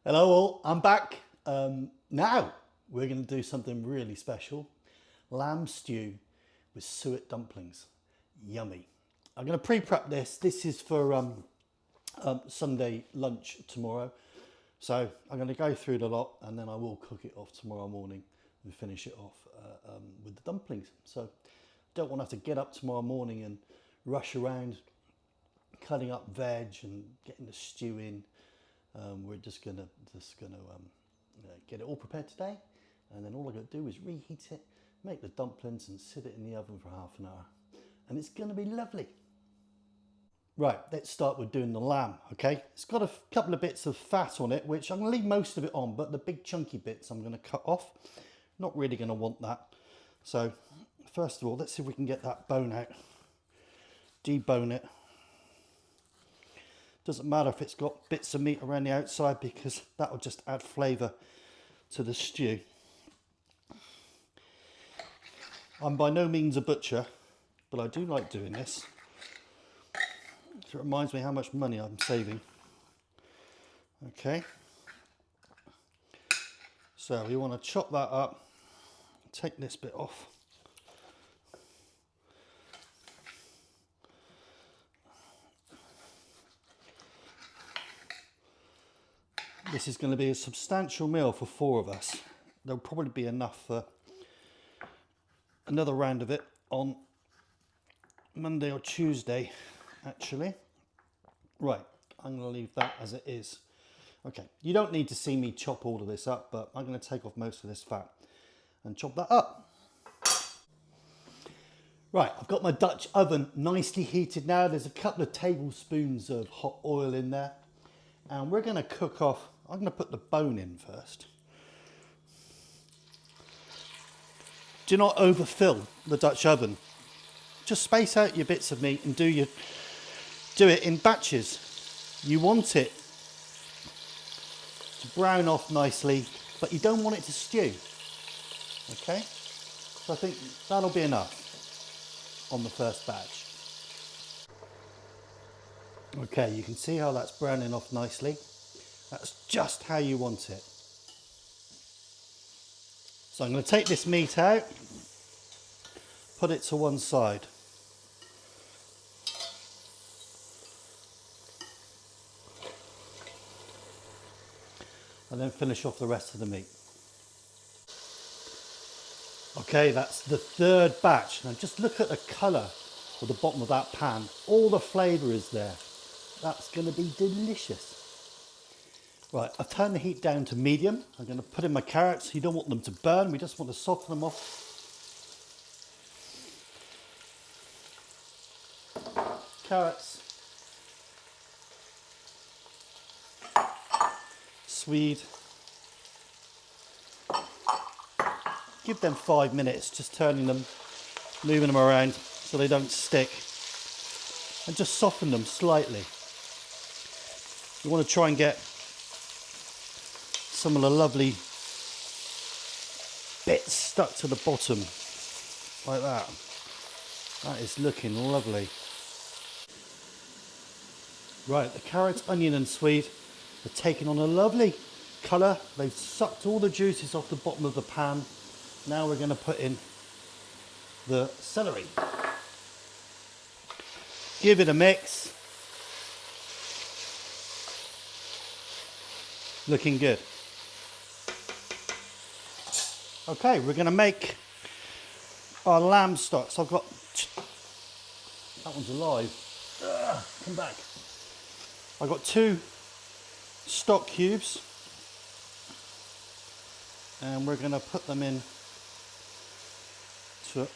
Hello all, I'm back. Now we're going to do something really special. Lamb stew with suet dumplings. Yummy. I'm going to pre-prep this. This is for Sunday lunch tomorrow. So I'm going to go through the lot and then I will cook it off tomorrow morning and finish it off with the dumplings. So don't want to have to get up tomorrow morning and rush around cutting up veg and getting the stew in. We're just gonna get it all prepared today, and then all I got to do is reheat it, make the dumplings, and sit it in the oven for half an hour, and it's gonna be lovely. Right, let's start with doing the lamb. Okay, it's got a couple of bits of fat on it, which I'm gonna leave most of it on, but the big chunky bits I'm gonna cut off. Not really gonna want that. So first of all, let's see if we can get that bone out. Debone it. Doesn't matter if it's got bits of meat around the outside because that will just add flavour to the stew. I'm by no means a butcher, but I do like doing this. So it reminds me how much money I'm saving. Okay. So we want to chop that up, take this bit off. This is going to be a substantial meal for 4 of us. There'll probably be enough for another round of it on Monday or Tuesday, actually. Right, I'm going to leave that as it is. Okay, you don't need to see me chop all of this up, but I'm going to take off most of this fat and chop that up. Right, I've got my Dutch oven nicely heated now. There's a couple of tablespoons of hot oil in there. And we're going to cook off, I'm going to put the bone in first. Do not overfill the Dutch oven. Just space out your bits of meat and do it in batches. You want it to brown off nicely, but you don't want it to stew. Okay? So I think that'll be enough on the first batch. Okay, you can see how that's browning off nicely. That's just how you want it. So I'm going to take this meat out, put it to one side. And then finish off the rest of the meat. Okay, that's the third batch. Now just look at the colour of the bottom of that pan. All the flavour is there. That's going to be delicious. Right, I've turned the heat down to medium. I'm going to put in my carrots. You don't want them to burn. We just want to soften them off. Carrots. Swede. Give them 5 minutes, just turning them, moving them around so they don't stick. And just soften them slightly. You want to try and get some of the lovely bits stuck to the bottom, like that. That is looking lovely. Right, the carrots, onion and swede are taking on a lovely colour. They've sucked all the juices off the bottom of the pan. Now we're going to put in the celery. Give it a mix. Looking good. Okay, we're going to make our lamb stock. So I've got, that one's alive. Come back. I've got 2 stock cubes. And we're going to put them in to a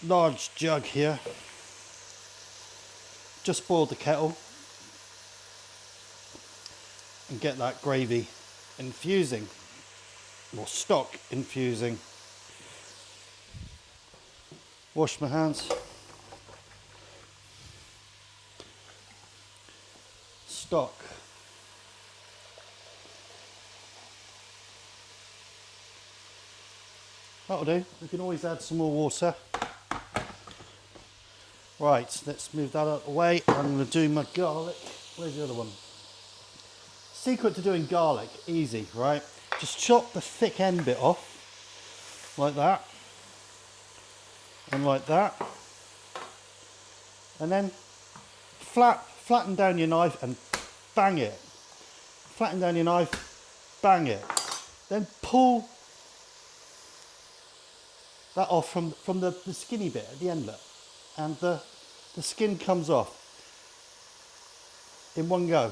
large jug here. Just boil the kettle and get that gravy infusing, or stock infusing. Wash my hands. Stock. That'll do. We can always add some more water. Right, let's move that out of the way. I'm going to do my garlic. Where's the other one? secret to doing garlic, easy, right? Just chop the thick end bit off, like that, and like that. And then flatten down your knife and bang it. Flatten down your knife, bang it. Then pull that off from the skinny bit at the end, look. And the skin comes off in one go.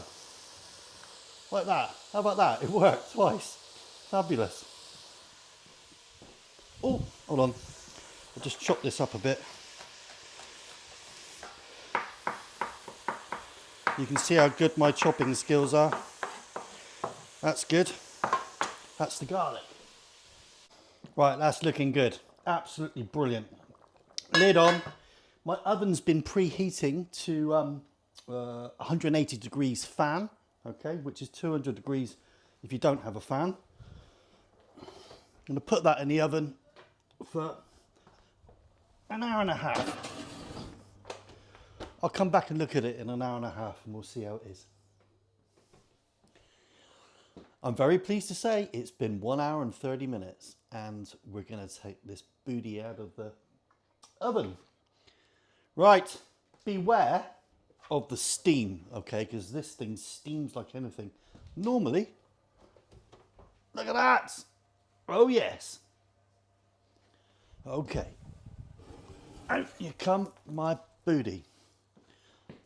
Like that. How about that? It worked twice. Fabulous. Oh, hold on. I'll just chop this up a bit. You can see how good my chopping skills are. That's good. That's the garlic. Right, that's looking good. Absolutely brilliant. Lid on. My oven's been preheating to 180 degrees fan, okay, which is 200 degrees if you don't have a fan. I'm going to put that in the oven for an hour and a half. I'll come back and look at it in an hour and a half and we'll see how it is. I'm very pleased to say it's been 1 hour and 30 minutes and we're going to take this booty out of the oven. Right, beware of the steam, okay, because this thing steams like anything. Normally, look at that. Oh yes. Okay. Out you come, my booty.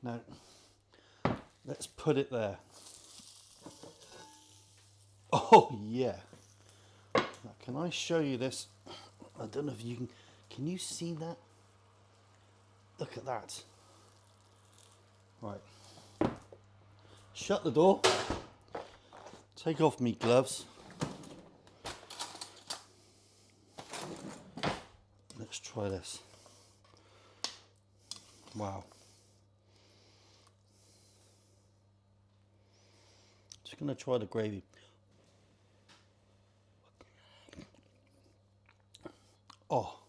Now, let's put it there. Oh yeah. Now, can I show you this? I don't know if you can you see that? Look at that. Right. Shut the door. Take off me gloves. Let's try this. Wow. Just going to try the gravy. Oh,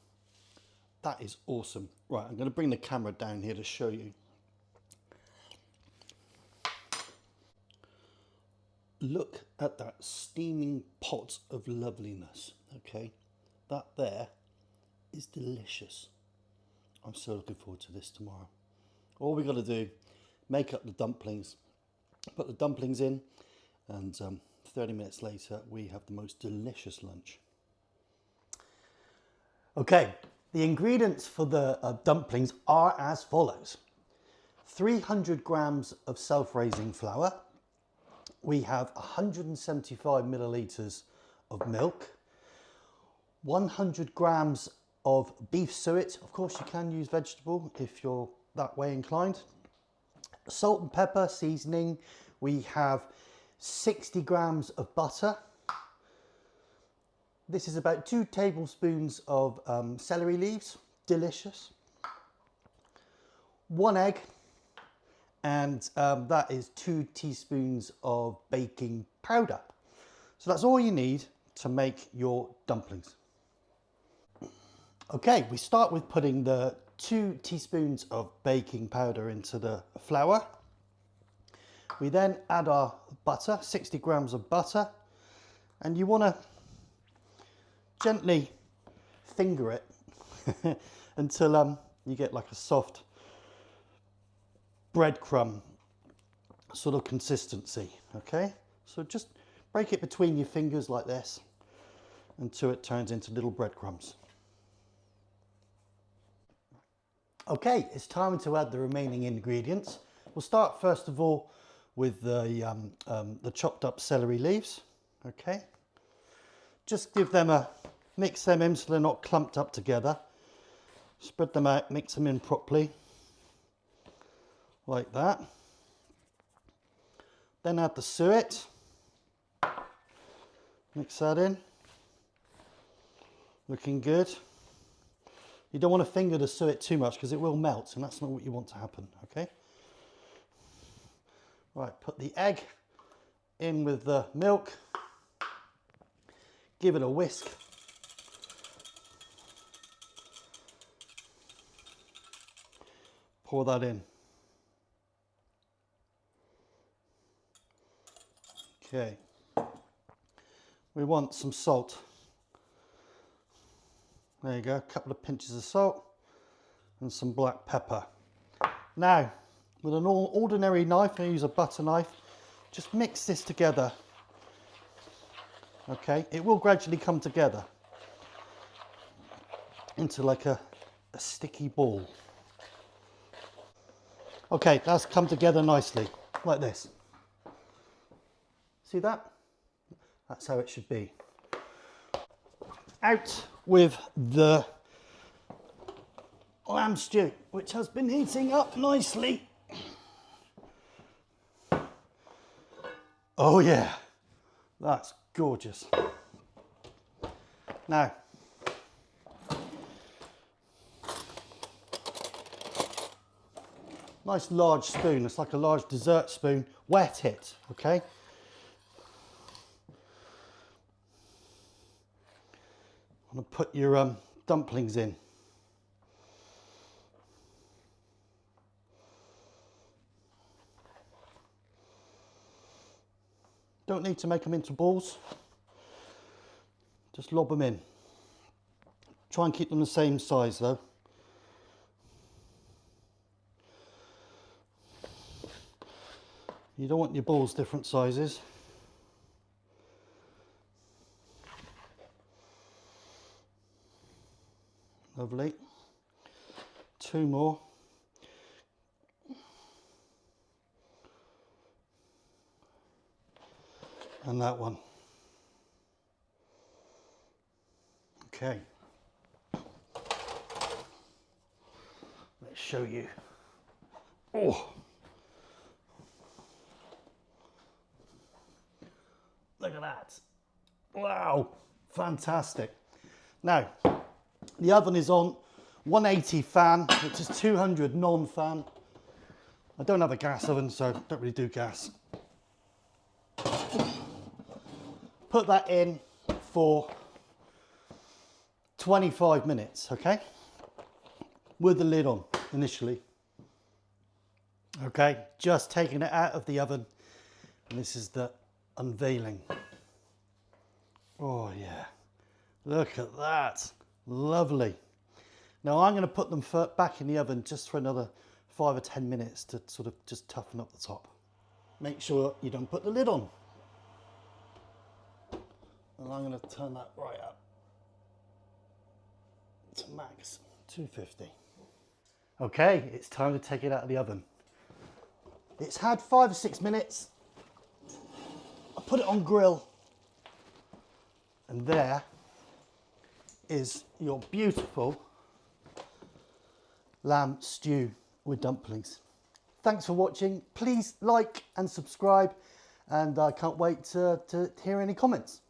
that is awesome. Right, I'm going to bring the camera down here to show you. Look at that steaming pot of loveliness, okay? That there is delicious. I'm so looking forward to this tomorrow. All we got to do, make up the dumplings, put the dumplings in, and 30 minutes later, we have the most delicious lunch. Okay, the ingredients for the dumplings are as follows. 300 grams of self-raising flour. We have 175 millilitres of milk. 100 grams of beef suet. Of course, you can use vegetable if you're that way inclined. Salt and pepper seasoning. We have 60 grams of butter. This is about 2 tablespoons of celery leaves, delicious. 1 egg, and that is 2 teaspoons of baking powder. So that's all you need to make your dumplings. Okay, we start with putting the 2 teaspoons of baking powder into the flour. We then add our butter, 60 grams of butter, and you want to gently finger it until you get like a soft breadcrumb sort of consistency, okay? So just break it between your fingers like this until it turns into little breadcrumbs. Okay, it's time to add the remaining ingredients. We'll start first of all with the chopped up celery leaves, okay? Just give them mix them in so they're not clumped up together. Spread them out, mix them in properly, like that. Then add the suet. Mix that in. Looking good. You don't want to finger the suet too much because it will melt and that's not what you want to happen, okay? Right, put the egg in with the milk. Give it a whisk. Pour that in. Okay. We want some salt. There you go, a couple of pinches of salt and some black pepper. Now, with an ordinary knife, I use a butter knife, just mix this together. Okay, it will gradually come together into like a sticky ball. Okay, that's come together nicely, like this. See that? That's how it should be. Out with the lamb stew, which has been heating up nicely. Oh yeah, that's gorgeous. Now, nice large spoon, it's like a large dessert spoon, wet it, okay? I'm gonna put your dumplings in. Don't need to make them into balls, just lob them in. Try and keep them the same size though. You don't want your balls different sizes. Lovely. 2 more. And that one. Okay. Let's show you. Oh! Look at that. Wow, fantastic. Now, the oven is on 180 fan, which is 200 non-fan. I don't have a gas oven, so I don't really do gas. Put that in for 25 minutes, okay? With the lid on initially. Okay, just taking it out of the oven. And this is the unveiling. Oh yeah, look at that, lovely. Now I'm going to put them back in the oven just for another 5 or 10 minutes to sort of just toughen up the top. Make sure you don't put the lid on. And I'm going to turn that right up to max 250. Okay, it's time to take it out of the oven. It's had 5 or 6 minutes. I put it on grill. And there is your beautiful lamb stew with dumplings. Thanks for watching. Please like and subscribe, and I can't wait to hear any comments.